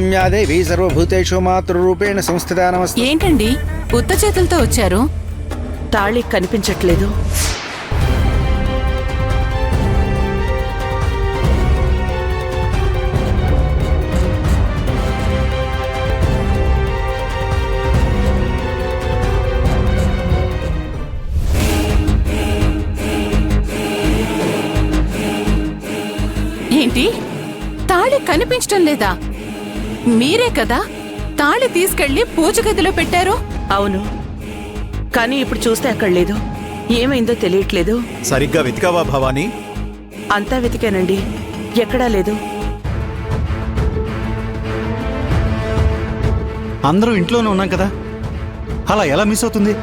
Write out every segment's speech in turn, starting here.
సౌమ్యాదేవి సర్వభూతేషు మాతృరూపేణ సంస్థితా నమస్తే. ఏంటండి ఉత్త చేతులతో వచ్చారు? తాళి కనిపించట్లేదు. ఏంటి తాళి కనిపించటం లేదా? మీరే కదా తాళి తీసుకెళ్లి పూజ గదిలో పెట్టారు. అవును, కానీ ఇప్పుడు చూస్తే అక్కడ లేదు. ఏమైందో తెలియట్లేదు. సరిగ్గా వెతికావా భవానీ? అంతా వెతికానండి, ఎక్కడా లేదు. అందరూ ఇంట్లోనే ఉన్నాం కదా, అలా ఎలా మిస్ అవుతుంది?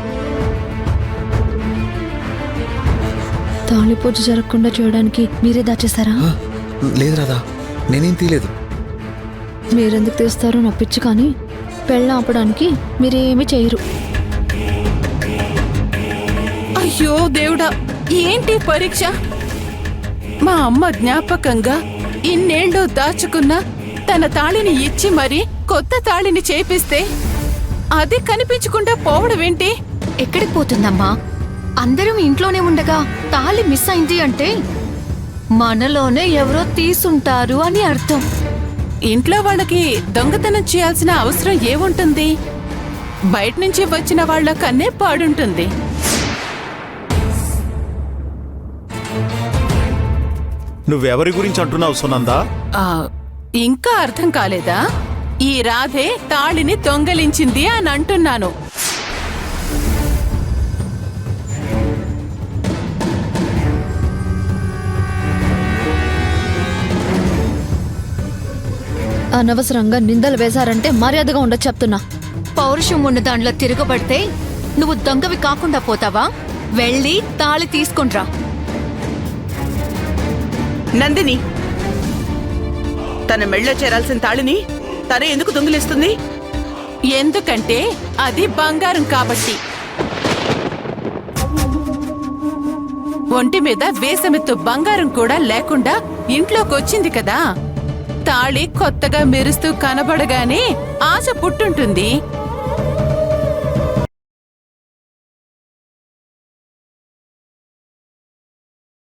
తాళి పూజ జరగకుండా చేయడానికి మీరే దాచేస్తారా? లేదు రాదా, నేనేం తీయలేదు. మీరెందుకు తీస్తారో నా పిచ్చి, కానీ పెళ్ళ ఆపడానికి మీరేమీ చేయరు. అయ్యో దేవుడా, ఏంటి పరీక్ష? మా అమ్మ జ్ఞాపకంగా ఇన్నేళ్ళు దాచుకున్న తన తాళిని ఇచ్చి మరి కొత్త తాళిని చేపిస్తే అది కనిపించకుండా పోవడమేంటి? ఎక్కడికి పోతుందమ్మా? అందరం ఇంట్లోనే ఉండగా తాళి మిస్ అయింది అంటే మనలోనే ఎవరో తీసుంటారు అని అర్థం. ఇంట్లో వాళ్ళకి దొంగతనం చేయాల్సిన అవసరం ఏముంటుంది? బయట నుంచి వచ్చిన వాళ్ళ కన్నే పాడుంటుంది. నువ్వెవరి గురించి అంటున్నావు సునందా? ఇంకా అర్థం కాలేదా? ఈ రాధే తాళిని దొంగలించింది అని అంటున్నాను. అనవసరంగా నిందలు వేశారంటే మర్యాదగా ఉండదు చెప్తున్నా. పౌరుషం ఉన్న దాంట్లో తిరగబడితే నువ్వు దొంగవి కాకుండా పోతావా? వెళ్ళి తాళి తీసుకుంట్రా. నందిని, తన మెళ్ళో చేరాల్సిన తాళిని తనే ఎందుకు దొంగిలిస్తుంది? ఎందుకంటే అది బంగారం కాబట్టి. ఒంటి మీద వేసమెత్తు బంగారం కూడా లేకుండా ఇంట్లోకొచ్చింది కదా. తాళి కొత్తగా మెరుస్తూ కనబడగానే ఆశ పుట్టుంటుంది.